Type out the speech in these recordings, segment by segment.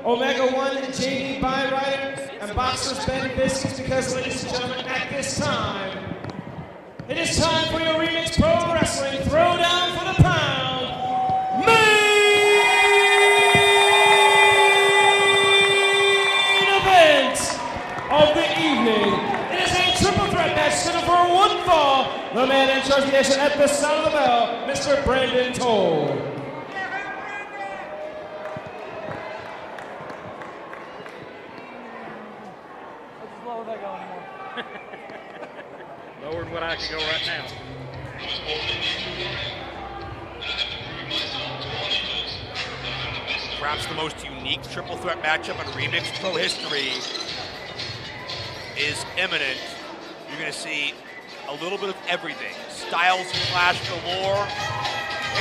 Omega 1 JD Byrider, and Boxers Ben Biscuits, because, ladies and gentlemen, at this time, it is time for your Remix Pro Wrestling Throwdown for the Pound main event of the evening. It is a triple threat match scheduled for one fall. The man in charge of the action at the sound of the bell, Mr. Brandon Toll. Lower than what I can go right now. Perhaps the most unique triple threat matchup in Remix Pro history is imminent. You're going to see a little bit of everything. Styles clash galore.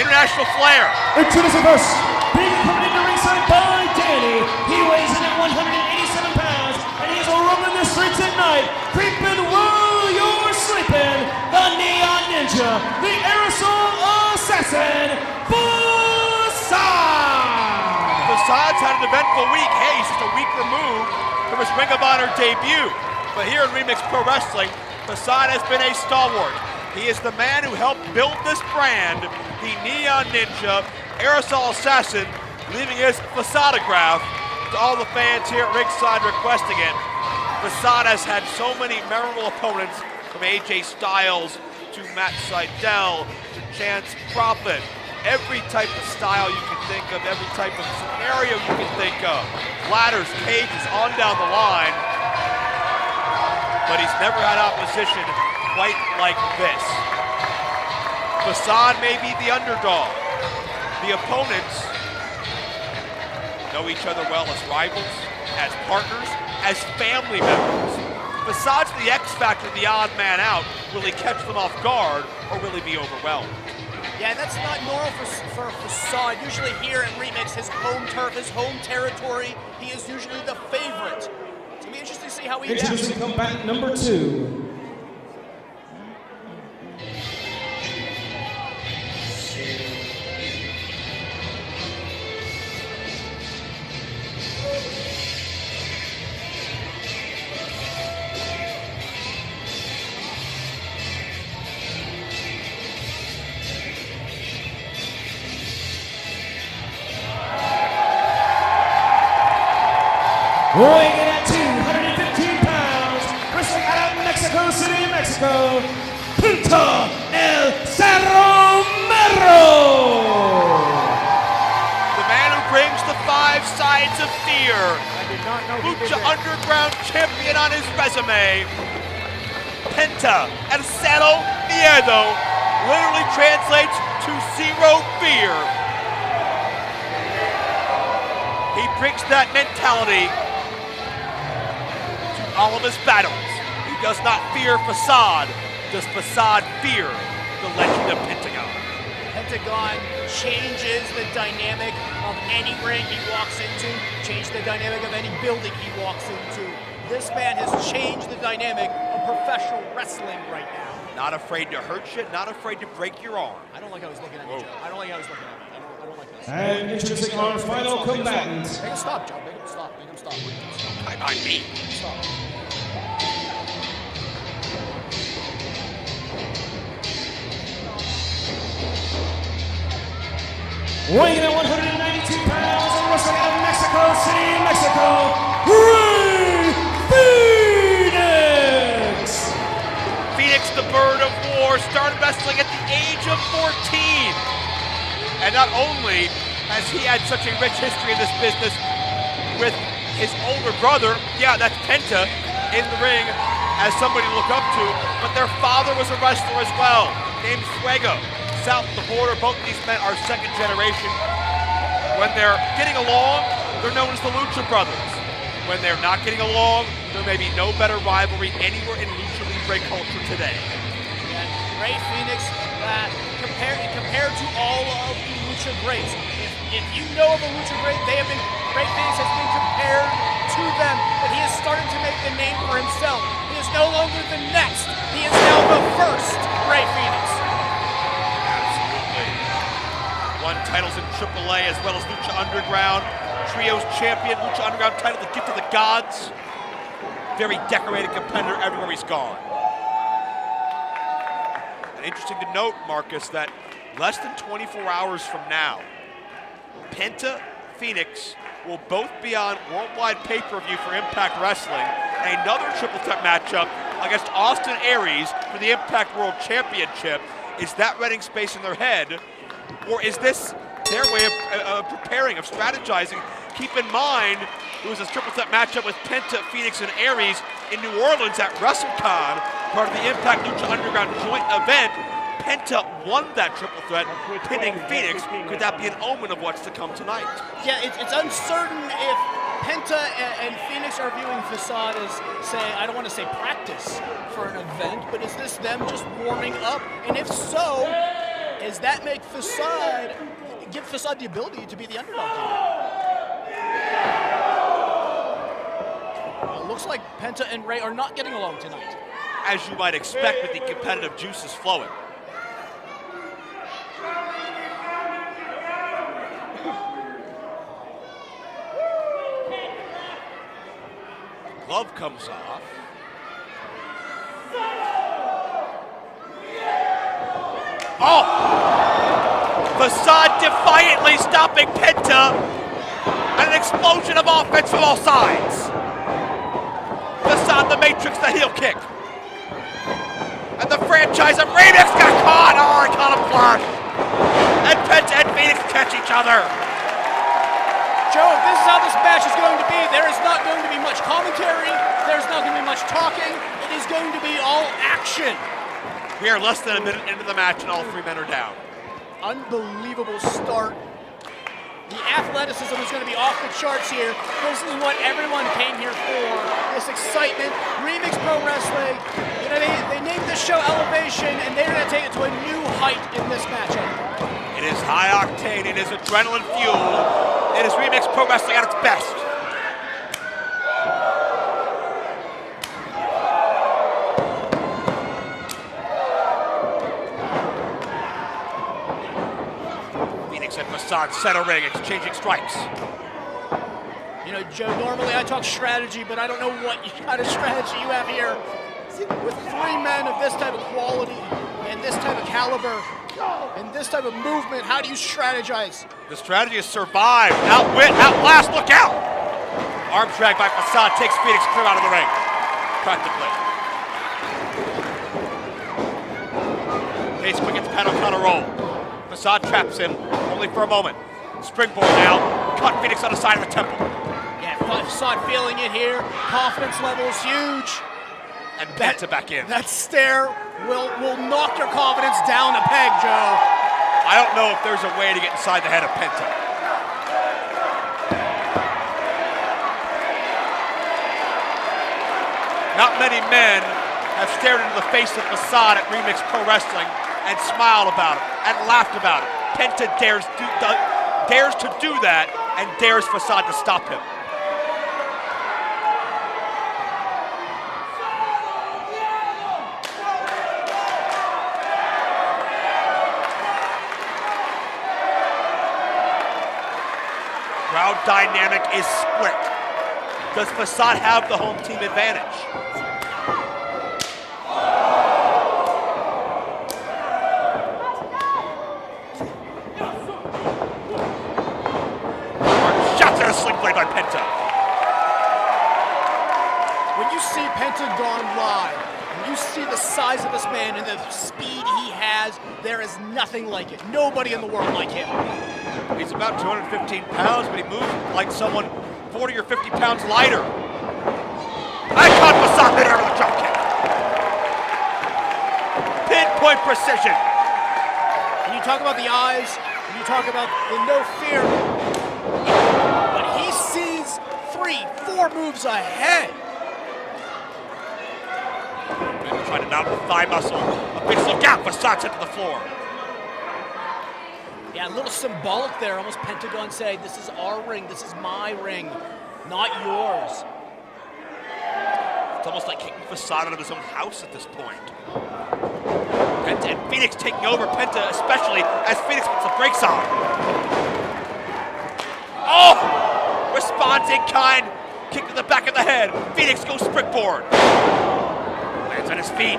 International flair. Introducing us, being accompanied to ringside by Danny. He weighs in at 187 pounds, and he's roaming the streets at night, creeping while you're sleeping. The Neon Ninja, the Aerosol Assassin, Facade. Facade's had an eventful week. Hey, he's just a week removed from his Ring of Honor debut. But here in Remix Pro Wrestling, Facade has been a stalwart. He is the man who helped build this brand, the Neon Ninja, Aerosol Assassin, leaving his Facadeograph to all the fans here at ringside requesting it. Facade has had so many memorable opponents, from AJ Styles to Matt Sydal to Chance Prophet. Every type of style you can think of, every type of scenario you can think of. Ladders, cages, on down the line. But he's never had opposition quite like this. Facade may be the underdog. The opponents know each other well as rivals, as partners, as family members. Facade's the X factor, the odd man out. Will he catch them off guard, or will he be overwhelmed? Yeah, that's not normal for Facade. Usually here in Remix, his home turf, his home territory, he is usually the favorite. It's gonna be interesting to see how he adapts. Introducing combatant number 2. Weighing in at 215 pounds, wrestling out of Mexico City, Mexico, Penta El Cerro Mero. The man who brings the 5 sides of fear. Lucha Underground champion on his resume. Penta El Cerro Miedo literally translates to zero fear. He brings that mentality all of his battles. He does not fear Facade. Does Facade fear the legend of Pentagon? Pentagon changes the dynamic of any ring he walks into, changes the dynamic of any building he walks into. This man has changed the dynamic of professional wrestling right now. Not afraid to hurt you, not afraid to break your arm. I don't like how he's looking at me, Joe. I don't like how he's looking at me. I don't like this. And introducing our final combatant. Make him stop, Joe. Make him stop. Make him stop. I mean. Stop. Weighing in at 192 pounds and wrestling out of Mexico City, Mexico, Rey Fenix! Phoenix, the bird of war, started wrestling at the age of 14. And not only has he had such a rich history in this business with his older brother, yeah, that's Penta, in the ring as somebody to look up to, but their father was a wrestler as well, named Fuego. South of the border, both of these men are second generation. When they're getting along, they're known as the Lucha Brothers. When they're not getting along, there may be no better rivalry anywhere in Lucha Libre culture today. And Rey Fenix, compared to all of the Lucha Greats, if you know of a Lucha Great, Rey Fenix has been compared to them, but he has started to make the name for himself. He is no longer the next, he is now the first Rey Fenix. Won titles in AAA as well as Lucha Underground. Trios champion, Lucha Underground title, the gift of the gods. Very decorated competitor everywhere he's gone. And interesting to note, Marcus, that less than 24 hours from now, Penta, Fenix will both be on worldwide pay-per-view for Impact Wrestling. And another triple threat matchup against Austin Aries for the Impact World Championship. Is that renting space in their head? Or is this their way of preparing, of strategizing? Keep in mind, it was a triple threat matchup with Penta, Fenix, and Aries in New Orleans at WrestleCon, part of the Impact Lucha Underground joint event. Penta won that triple threat, pinning Fenix. Could that be an omen of what's to come tonight? Yeah, it's uncertain if Penta and Fenix are viewing Facade as, say, I don't want to say practice for an event, but is this them just warming up? And if so, does that make Facade, give Facade the ability to be the underdog here? Well, it looks like Penta and Ray are not getting along tonight. As you might expect, with the competitive juices flowing. Glove comes off. Oh! Facade defiantly stopping Penta. And an explosion of offense from all sides. Facade, the Matrix, the heel kick. And the franchise of Remix got caught. Oh, he caught him flush. And Penta and Fenix catch each other. Joe, if this is how this match is going to be, there is not going to be much commentary. There's not going to be much talking. It is going to be all action. We are less than a minute into the match and all three men are down. Unbelievable start. The athleticism is going to be off the charts here. This is what everyone came here for. This excitement. Remix Pro Wrestling. You know, they named this show Elevation, and they're going to take it to a new height in this matchup. It is high octane. It is adrenaline fueled. It is Remix Pro Wrestling at its best. Fenix and Facade center ring, exchanging strikes. You know, Joe, normally I talk strategy, but I don't know what kind of strategy you have here. With three men of this type of quality and this type of caliber and this type of movement, how do you strategize? The strategy is survive, outwit, outlast, look out! Arm drag by Facade takes Fenix clear out of the ring. Practically. Pace quick gets Pat on a roll. Facade traps him, only for a moment. Springboard now, cut Fenix on the side of the temple. Yeah, Facade feeling it here. Confidence level is huge. And Penta back in. That stare will knock your confidence down a peg, Joe. I don't know if there's a way to get inside the head of Penta. Not many men have stared into the face of Facade at Remix Pro Wrestling and smiled about it and laughed about it. Penta dares to do that and dares Facade to stop him. Crowd dynamic is split. Does Facade have the home team advantage? Shots at a sling blade by Penta. When you see Penta gone live, when you see the size of this man and the speed he has, there is nothing like it. Nobody in the world like him. He's about 215 pounds, but he moves like someone 40 or 50 pounds lighter. I caught Facade there with a drop kick. Pinpoint precision. When you talk about the eyes, when you talk about the no fear, but he sees 3-4 moves ahead. Trying to mount the thigh muscle. A big look out, Facade sent to the floor. Yeah, a little symbolic there, almost Pentagon saying, this is our ring, this is my ring, not yours. It's almost like kicking Facade out of his own house at this point. Penta and Fenix taking over, Penta especially, as Fenix puts the brakes on. Oh! Responds in kind. Kick to the back of the head. Fenix goes springboard. Lands on his feet.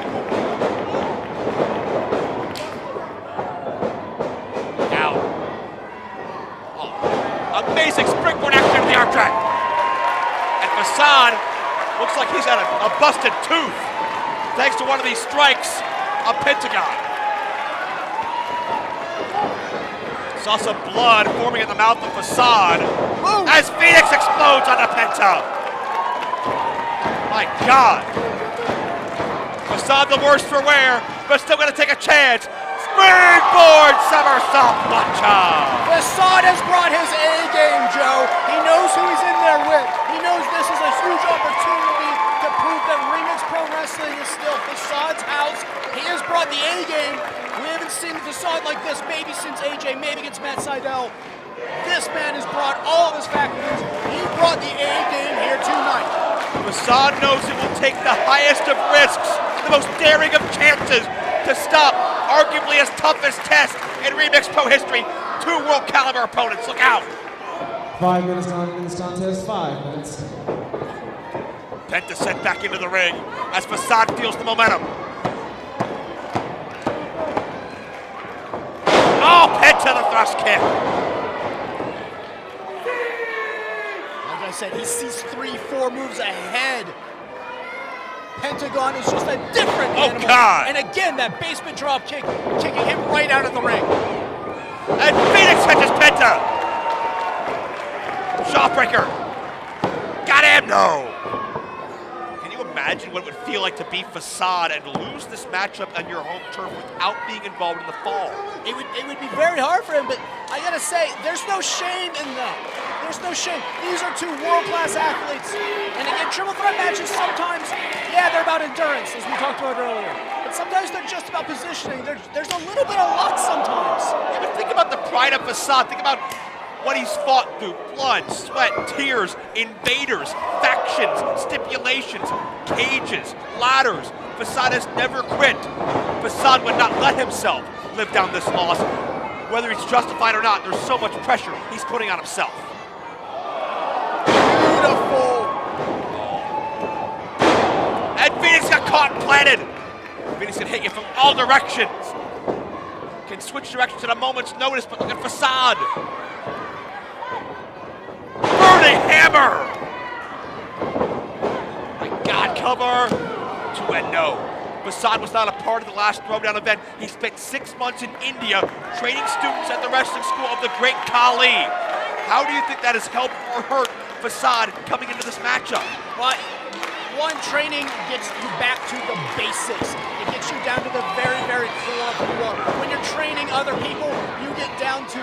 Now. Oh, amazing springboard action to the arm drag. And Facade looks like he's had a busted tooth. Thanks to one of these strikes, a pentagon. Saw some blood forming in the mouth of Facade as Fenix explodes on the Penta. My God. Facade the worse for wear, but still gonna take a chance. Springboard somersault plancha. Facade has brought his A game, Joe. He knows who he's in there with. He knows this is a huge opportunity to prove that Remix Pro Wrestling is still Facade's house. He has brought the A game. We haven't seen Facade like this maybe since AJ, maybe against Matt Sydal. This man has brought all of his faculties. He brought the A game here tonight. Facade knows it will take the highest of risks, the most daring of chances to stop arguably his toughest test in Remix Pro history. 2 world caliber opponents. Look out. 5 minutes on in this contest, 5 minutes. Penta sent back into the ring as Facade feels the momentum. Oh, Penta the thrust kick. Like I said, he sees 3-4 moves ahead. Pentagon is just a different animal. God. And again, that basement drop kick, kicking him right out of the ring. And Fenix catches Penta. Jawbreaker. Got him. No. Can you imagine what it would feel like to be Facade and lose this matchup on your home turf without being involved in the fall? It would be very hard for him, but I gotta say, there's no shame in that. There's no shame. These are 2 world-class athletes. And again, triple threat matches sometimes, yeah, they're about endurance, as we talked about earlier. But sometimes they're just about positioning. There's a little bit of luck sometimes. Yeah, but think about the pride of Facade. Think about what he's fought through. Blood, sweat, tears, invaders, factions, stipulations, cages, ladders. Facade has never quit. Facade would not let himself live down this loss. Whether it's justified or not, there's so much pressure he's putting on himself. Beautiful. And Fenix got caught and planted. Fenix can hit you from all directions. Can switch directions at a moment's notice, but look at Facade. Burning hammer. My God, cover. 2 and no. Facade was not a part of the last Throwdown event. He spent 6 months in India training students at the wrestling school of the great Kali. How do you think that has helped or hurt Facade coming into this matchup? Well, one, training gets you back to the basics. It gets you down to the very, very core of who you are. When you're training other people, you get down to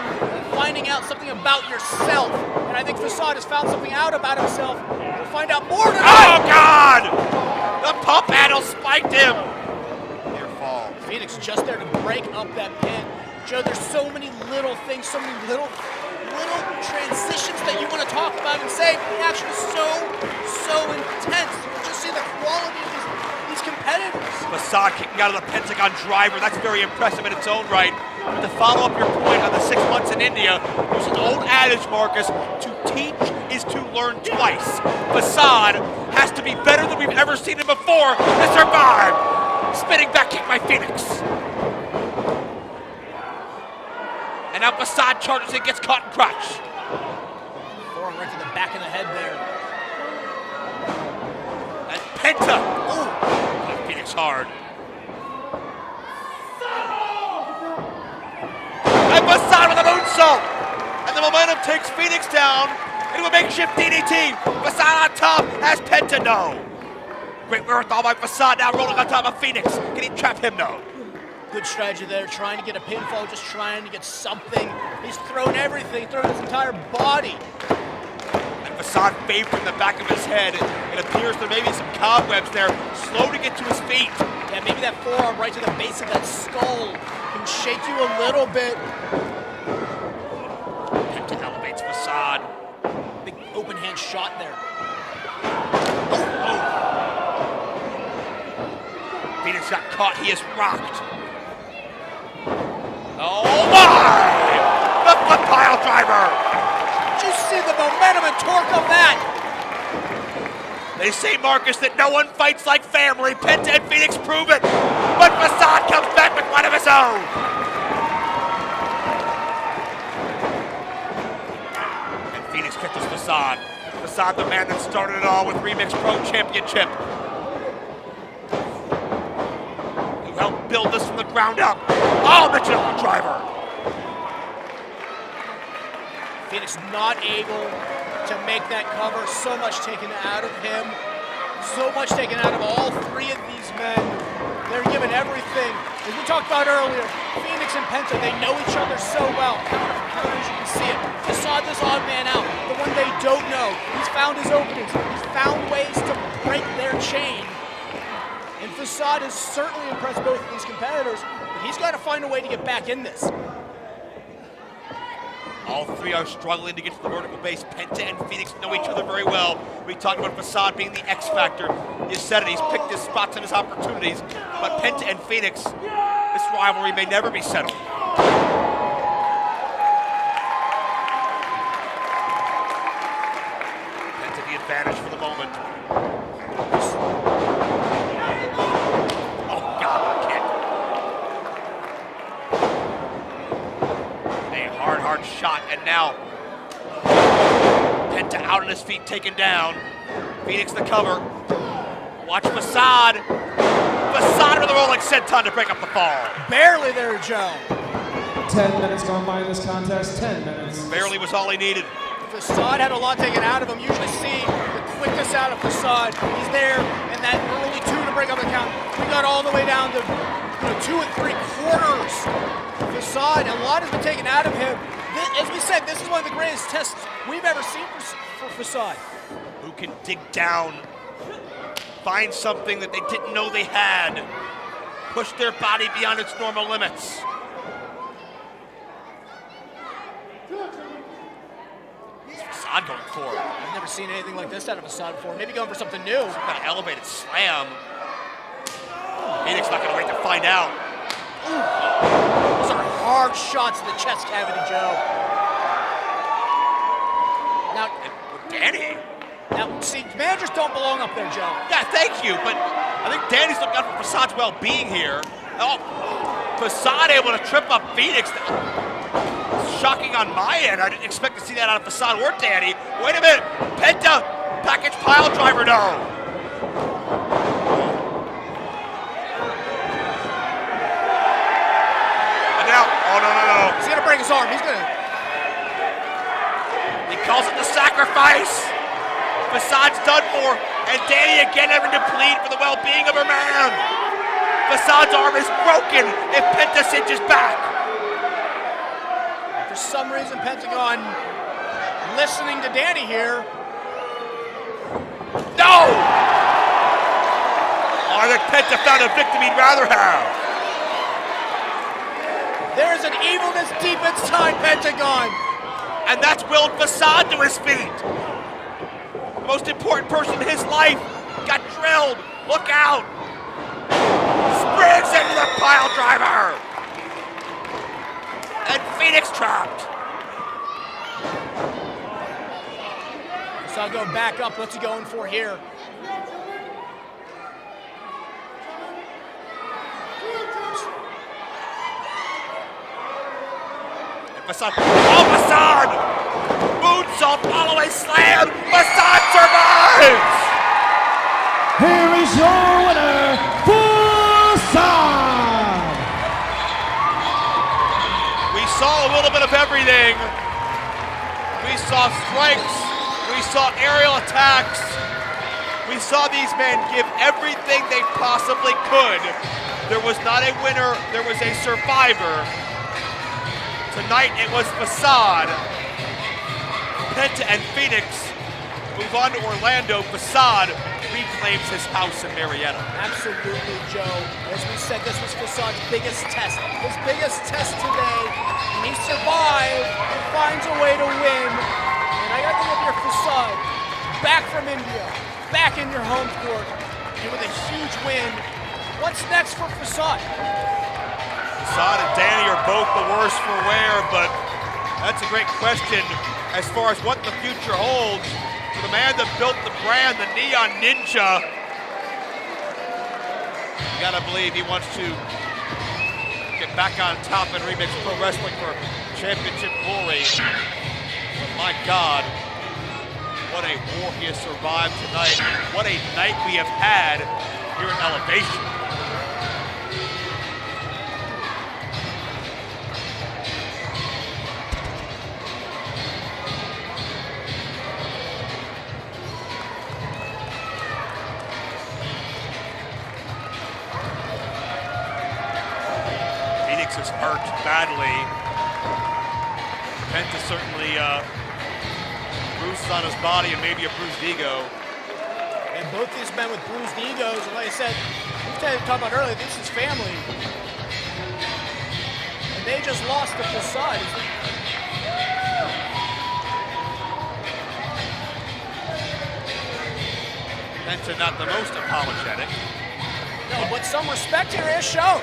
finding out something about yourself. And I think Facade has found something out about himself. We'll find out more tonight. Oh, God! The pump handle spiked him. Near fall. Fenix just there to break up that pin. Joe, there's so many little things, so many little transitions that you want to talk about and say. The action is so intense. You just see the quality of these competitors. Facade kicking out of the Pentagon driver. That's very impressive in its own right. But to follow up your point on the 6 months in India, there's an old adage, Marcus, to teach is to learn twice. Facade has to be better than we've ever seen him before to survive. Spinning back kick by Fenix. And now Facade charges and gets caught in crotch. Forearm right to the back of the head there. And Penta. Ooh. Fenix hard. And Facade with a moonsault. And the momentum takes Fenix down into a makeshift DDT. Facade on top has Penta no. Great wherewithal by Facade now rolling on top of Fenix. Can he trap him? No. Good strategy there, trying to get a pinfall, just trying to get something. He's thrown everything, thrown his entire body. And Facade favoring the back of his head. It appears there may be some cobwebs there. Slow to get to his feet. Yeah, maybe that forearm right to the base of that skull can shake you a little bit. Penta elevates Facade. Big open hand shot there. Fenix got caught. He is rocked. Oh my! The flip pile driver! Did you see the momentum and torque of that. They say, Marcus, that no one fights like family. Penta and Fenix prove it. But Facade comes back with one of his own. And Fenix catches Facade. Facade, the man that started it all with Remix Pro Championship. Who helped build this from the ground up. Oh, the jump driver. Fenix not able to make that cover. So much taken out of him. So much taken out of all three of these men. They're giving everything. As we talked about earlier, Fenix and Penta, they know each other so well. Counter for counter, as you can see it. Facade this odd man out. The one they don't know. He's found his openings. He's found ways to break their chain. And Facade has certainly impressed both of these competitors, but he's got to find a way to get back in this. All three are struggling to get to the vertical base. Penta and Fenix know each other very well. We talked about Facade being the X factor. You said it, he's picked his spots and his opportunities. But Penta and Fenix, this rivalry may never be settled. Penta the advantage for the moment. Oh God, what a kick. A hard shot, and now Penta out on his feet, taken down. Fenix the cover. Watch Facade. Facade with a rolling senton to break up the fall. Barely there, Joe. 10 minutes gone by in this contest, 10 minutes. Barely was all he needed. Facade had a lot taken out of him. Usually see the quickness out of Facade. He's there, and that early two to break up the count. We got all the way down to 2 3/4. Facade, a lot has been taken out of him. As we said, this is one of the greatest tests we've ever seen for Facade. Who can dig down, find something that they didn't know they had, push their body beyond its normal limits. Facade going for it. I've never seen anything like this out of Facade before. Maybe going for something new. Some kind of elevated slam. Fenix not going to wait to find out. Those are hard shots to the chest cavity, Joe. Now, Danny. Now, see, managers don't belong up there, Joe. Yeah, thank you, but I think Danny's looking out for Facade's well-being here. Oh, Facade able to trip up Fenix. Shocking on my end. I didn't expect to see that out of Facade or Danny. Wait a minute. Penta, package pile driver, no. And now, oh, no. He's going to break his arm. He's going to... He calls it the sacrifice. Facade's done for, and Danny again having to plead for the well-being of her man. Facade's arm is broken if Penta cinches back. For some reason, Pentagon listening to Danny here. No! Oh, I think Penta found a victim he'd rather have. There's an evilness deep inside Pentagon. And that's willed Facade to his feet. The most important person in his life got drilled. Look out. Springs into the pile driver. And Fenix trapped. So I'll go back up. What's he going for here? Facade. Oh, Facade! Moonsault, following slam. Facade survives! Here is your winner, Facade! We saw a little bit of everything. We saw strikes. We saw aerial attacks. We saw these men give everything they possibly could. There was not a winner, there was a survivor. Tonight it was Facade. Penta and Fenix move on to Orlando. Facade reclaims his house in Marietta. Absolutely, Joe. As we said, this was Facade's biggest test. His biggest test today. And he survived and finds a way to win. And I gotta give your Facade back from India, back in your home court, and with a huge win. What's next for Facade? Facade and Danny are both the worse for wear, but that's a great question. as far as what the future holds for the man that built the brand, the Neon Ninja. You gotta believe he wants to get back on top in Remix Pro Wrestling for championship glory. But my God, what a war he has survived tonight. What a night we have had here in Elevation. Phoenix is hurt badly. Penta certainly bruises on his body and maybe a bruised ego. And both these men with bruised egos, and like I said, we talked about earlier, this is family. And they just lost the Facade. Penta not the most apologetic. No, but some respect here is shown.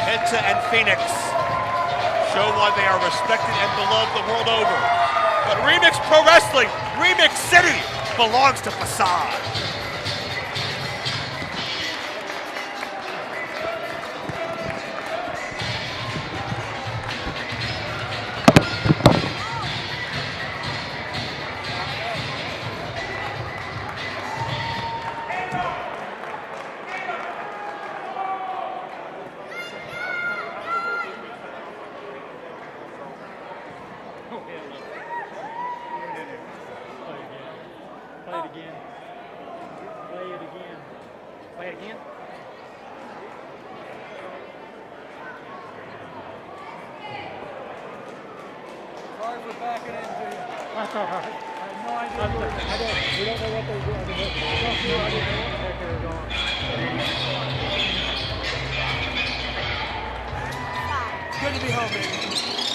Penta and Fenix show why they are respected and beloved the world over. But Remix Pro Wrestling, Remix City, belongs to Facade. Play it again. Sorry for backing into you. That's all right. I have no idea. We don't know what they're doing. I didn't know what the heck they were going. Good to be home, baby.